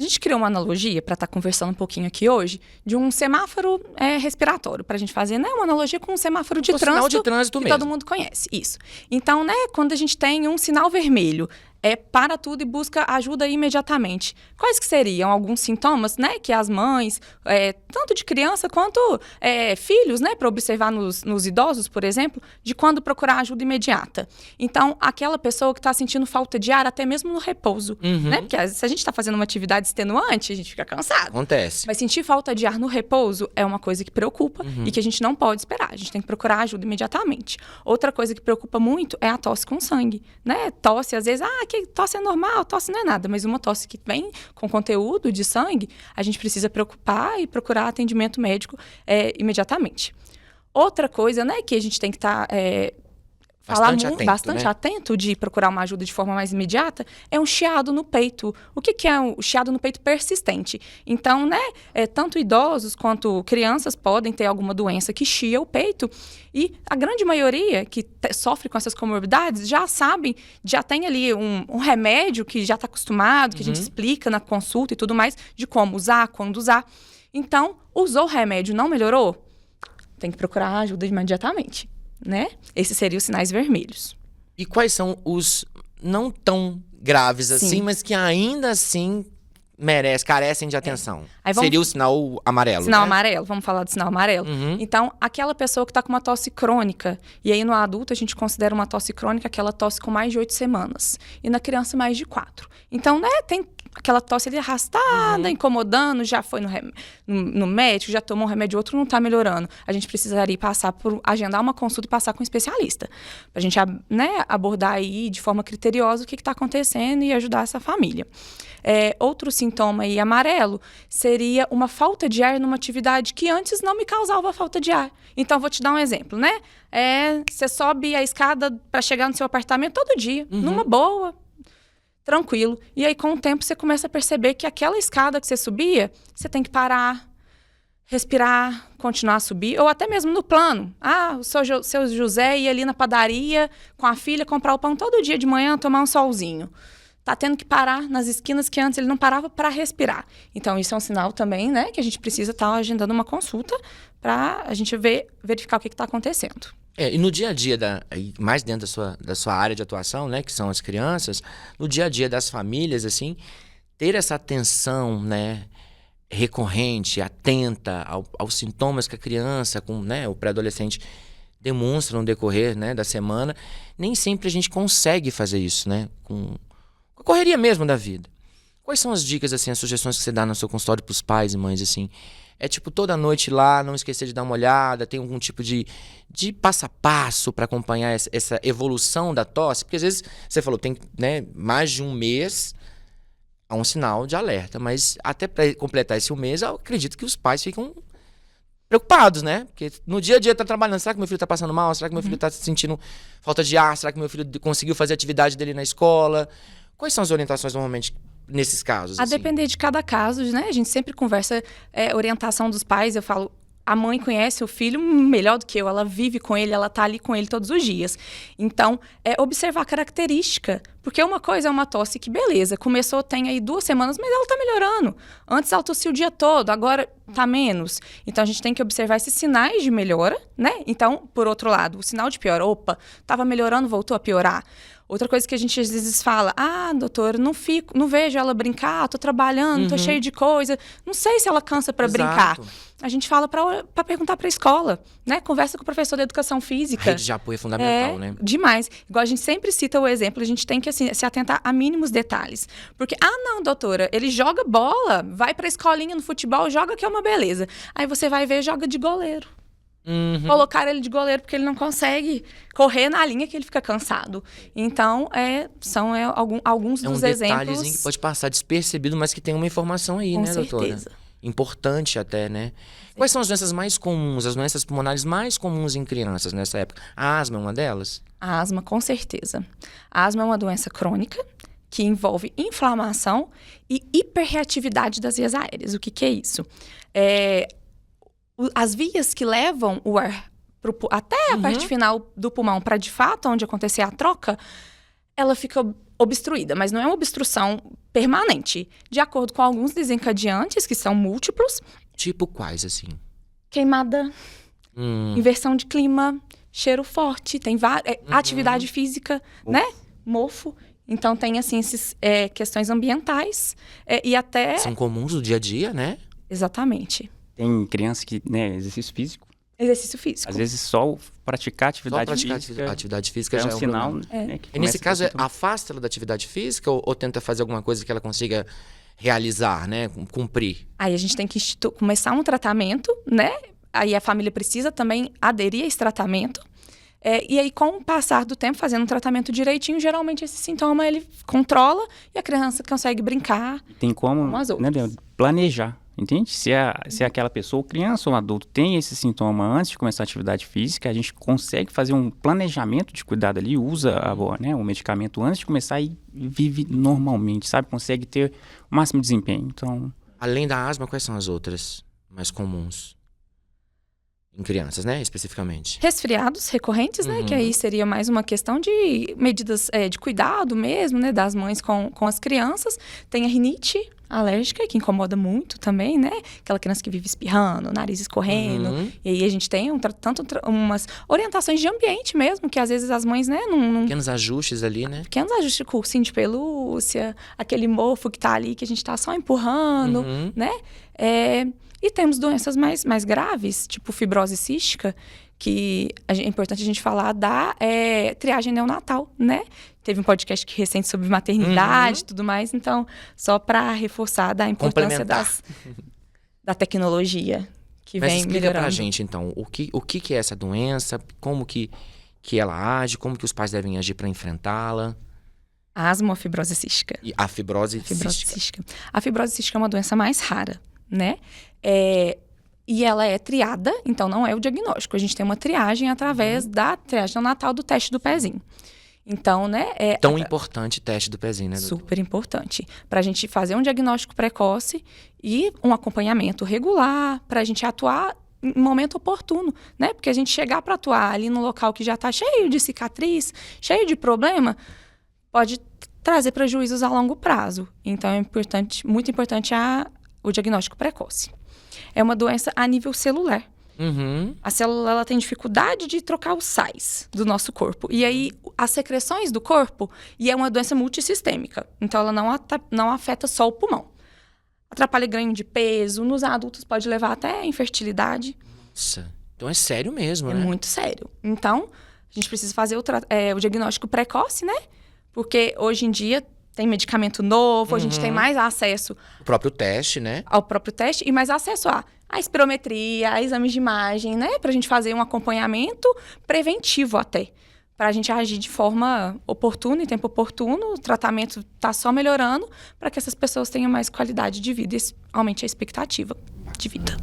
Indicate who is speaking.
Speaker 1: gente criou uma analogia, para estar conversando um pouquinho aqui hoje, de um semáforo respiratório, para a gente fazer, né, uma analogia com um semáforo de trânsito,
Speaker 2: sinal de trânsito
Speaker 1: que
Speaker 2: mesmo.
Speaker 1: todo mundo conhece. Isso. Então, né, quando a gente tem um sinal vermelho, para tudo e busca ajuda imediatamente. Quais que seriam alguns sintomas, né, que as mães, tanto de criança quanto filhos, né, para observar nos idosos, por exemplo, de quando procurar ajuda imediata? Então, aquela pessoa que está sentindo falta de ar, até mesmo no repouso, né, porque se a gente está fazendo uma atividade extenuante, a gente fica cansado.
Speaker 2: Acontece.
Speaker 1: Mas sentir falta de ar no repouso é uma coisa que preocupa e que a gente não pode esperar. A gente tem que procurar ajuda imediatamente. Outra coisa que preocupa muito é a tosse com sangue, né? Tosse, às vezes, que tosse é normal, tosse não é nada, mas uma tosse que vem com conteúdo de sangue, a gente precisa preocupar e procurar atendimento médico imediatamente. Outra coisa, né, que a gente tem que estar bastante atento de procurar uma ajuda de forma mais imediata, é um chiado no peito. O que é o chiado no peito persistente? Então, né, tanto idosos quanto crianças podem ter alguma doença que chia o peito, e a grande maioria que sofre com essas comorbidades já sabem, já tem ali um remédio que já está acostumado, que a gente explica na consulta e tudo mais, de como usar, quando usar. Então, usou o remédio, não melhorou? Tem que procurar ajuda imediatamente. Né? Esses seriam os sinais vermelhos.
Speaker 2: E quais são os não tão graves assim, mas que ainda assim carecem de atenção? Seria o sinal amarelo,
Speaker 1: Sinal
Speaker 2: né?
Speaker 1: amarelo, vamos falar do sinal amarelo. Então, aquela pessoa que está com uma tosse crônica, e aí no adulto a gente considera uma tosse crônica aquela tosse com mais de 8 semanas, e na criança mais de 4. Então, né, tem aquela tosse ali arrastada, incomodando, já foi no médico, já tomou um remédio, outro não está melhorando. A gente precisaria agendar uma consulta e passar com um especialista. Para a gente, né, abordar aí de forma criteriosa o que está acontecendo e ajudar essa família. Outro sintoma aí amarelo seria uma falta de ar numa atividade que antes não me causava falta de ar. Então, vou te dar um exemplo, né? Você sobe a escada para chegar no seu apartamento todo dia, numa boa, tranquilo. E aí, com o tempo, você começa a perceber que aquela escada que você subia, você tem que parar, respirar, continuar a subir, ou até mesmo no plano. O seu José ia ali na padaria com a filha comprar o pão todo dia de manhã, tomar um solzinho. Tá tendo que parar nas esquinas que antes ele não parava para respirar. Então, isso é um sinal também, né, que a gente precisa estar agendando uma consulta para a gente verificar o que está acontecendo.
Speaker 2: E no dia a dia, mais dentro da sua área de atuação, né, que são as crianças, no dia a dia das famílias, assim, ter essa atenção, né, recorrente, atenta aos sintomas que a criança, o pré-adolescente demonstra no decorrer, né, da semana, nem sempre a gente consegue fazer isso, né, com a correria mesmo da vida. Quais são as dicas, assim, as sugestões que você dá no seu consultório para os pais e mães, assim? Tipo, toda noite lá, não esquecer de dar uma olhada, tem algum tipo de passo a passo para acompanhar essa evolução da tosse? Porque às vezes, você falou, tem, né, mais de um mês, há um sinal de alerta, mas até para completar esse um mês, eu acredito que os pais ficam preocupados, né? Porque no dia a dia tá trabalhando, será que meu filho tá passando mal? Será que meu filho tá sentindo falta de ar? Será que meu filho conseguiu fazer a atividade dele na escola? Quais são as orientações normalmente nesses casos?
Speaker 1: A depender de cada caso, né? A gente sempre conversa orientação dos pais. Eu falo, a mãe conhece o filho melhor do que eu. Ela vive com ele, ela tá ali com ele todos os dias. Então, observar a característica. Porque uma coisa é uma tosse que, beleza, começou, tem aí 2 semanas, mas ela tá melhorando. Antes ela tossia o dia todo, agora tá menos. Então, a gente tem que observar esses sinais de melhora, né? Então, por outro lado, o sinal de piora, tava melhorando, voltou a piorar. Outra coisa que a gente às vezes fala, doutor, não vejo ela brincar, tô trabalhando, tô cheio de coisa, não sei se ela cansa para brincar. A gente fala para perguntar para a escola, né? Conversa com o professor de educação física.
Speaker 2: A rede de apoio é fundamental, né?
Speaker 1: Demais. Igual a gente sempre cita o exemplo, a gente tem que assim, se atentar a mínimos detalhes. Porque, não, doutora, ele joga bola, vai pra escolinha no futebol, joga que é uma beleza. Aí você vai ver, joga de goleiro. Colocar ele de goleiro porque ele não consegue correr na linha que ele fica cansado. Então, são alguns dos exemplos.
Speaker 2: É um detalhezinho que pode passar despercebido, mas que tem uma informação aí, né, doutora? Com certeza. Importante até, né? Quais são as doenças mais comuns, as doenças pulmonares mais comuns em crianças nessa época? A asma é uma delas?
Speaker 1: A asma, com certeza. A asma é uma doença crônica que envolve inflamação e hiperreatividade das vias aéreas. O que é isso? As vias que levam o ar até a parte final do pulmão, para de fato, onde acontecer a troca, ela fica obstruída. Mas não é uma obstrução permanente, de acordo com alguns desencadeantes, que são múltiplos.
Speaker 2: Tipo quais, assim?
Speaker 1: Queimada, inversão de clima, cheiro forte, tem atividade física, né? Mofo. Então, tem, assim, essas questões ambientais e até...
Speaker 2: São comuns do dia a dia, né?
Speaker 1: Exatamente.
Speaker 3: Tem criança que, né, exercício físico.
Speaker 1: Exercício físico.
Speaker 3: Às vezes só praticar atividade
Speaker 2: Só
Speaker 3: física.
Speaker 2: atividade física
Speaker 3: é
Speaker 2: já
Speaker 3: um
Speaker 2: é um
Speaker 3: sinal,
Speaker 2: problema.
Speaker 3: né? Que
Speaker 2: E nesse caso,
Speaker 3: começa a ter
Speaker 2: afasta ela da atividade física ou tenta fazer alguma coisa que ela consiga realizar, né? Cumprir?
Speaker 1: Aí a gente tem que começar um tratamento, né? Aí a família precisa também aderir a esse tratamento. E aí, com o passar do tempo, fazendo um tratamento direitinho, geralmente esse sintoma ele controla e a criança consegue brincar.
Speaker 3: Tem como,
Speaker 1: as
Speaker 3: né,
Speaker 1: outras.
Speaker 3: Leandro, planejar, entende? Se aquela pessoa, criança ou adulto, tem esse sintoma antes de começar a atividade física, a gente consegue fazer um planejamento de cuidado ali, usa o medicamento antes de começar e vive normalmente, sabe? Consegue ter o máximo desempenho. Então,
Speaker 2: Além da asma, quais são as outras mais comuns? Em crianças, né? Especificamente.
Speaker 1: Resfriados recorrentes, né? Que aí seria mais uma questão de medidas de cuidado mesmo, né? Das mães com as crianças. Tem a rinite alérgica, que incomoda muito também, né? Aquela criança que vive espirrando, nariz escorrendo. E aí a gente tem umas orientações de ambiente mesmo, que às vezes as mães, né?
Speaker 2: Pequenos ajustes ali, né?
Speaker 1: Pequenos ajustes, cursinho de pelúcia, aquele mofo que tá ali, que a gente tá só empurrando, né? E temos doenças mais graves, tipo fibrose cística, que é importante a gente falar da triagem neonatal, né? Teve um podcast recente sobre maternidade e tudo mais, então, só para reforçar da importância da tecnologia que
Speaker 2: Mas
Speaker 1: vem
Speaker 2: explica
Speaker 1: melhorando.
Speaker 2: pra gente, então, o que é essa doença, como que ela age, como que os pais devem agir para enfrentá-la.
Speaker 1: Asma ou fibrose cística?
Speaker 2: E a fibrose cística.
Speaker 1: A fibrose cística é uma doença mais rara, né? E ela é triada, então não é o diagnóstico. A gente tem uma triagem através da triagem neonatal do teste do pezinho. Então, né?
Speaker 2: Tão importante o teste do pezinho, né, doutor?
Speaker 1: Super importante. Para a gente fazer um diagnóstico precoce e um acompanhamento regular, para a gente atuar em momento oportuno, né? Porque a gente chegar para atuar ali no local que já está cheio de cicatriz, cheio de problema, pode trazer prejuízos a longo prazo. Então, é muito importante o diagnóstico precoce. É uma doença a nível celular. A célula ela tem dificuldade de trocar os sais do nosso corpo. E aí, as secreções do corpo, e é uma doença multissistêmica. Então, ela não afeta só o pulmão. Atrapalha ganho de peso. Nos adultos, pode levar até infertilidade.
Speaker 2: Nossa, então é sério mesmo,
Speaker 1: né?
Speaker 2: É
Speaker 1: muito sério. Então, a gente precisa fazer o diagnóstico precoce, né? Porque hoje em dia tem medicamento novo, a gente tem mais acesso...
Speaker 2: O próprio teste, né?
Speaker 1: Ao próprio teste e mais acesso à espirometria, a exames de imagem, né? Pra gente fazer um acompanhamento preventivo até. Pra gente agir de forma oportuna, em tempo oportuno. O tratamento tá só melhorando para que essas pessoas tenham mais qualidade de vida e aumente a expectativa de vida.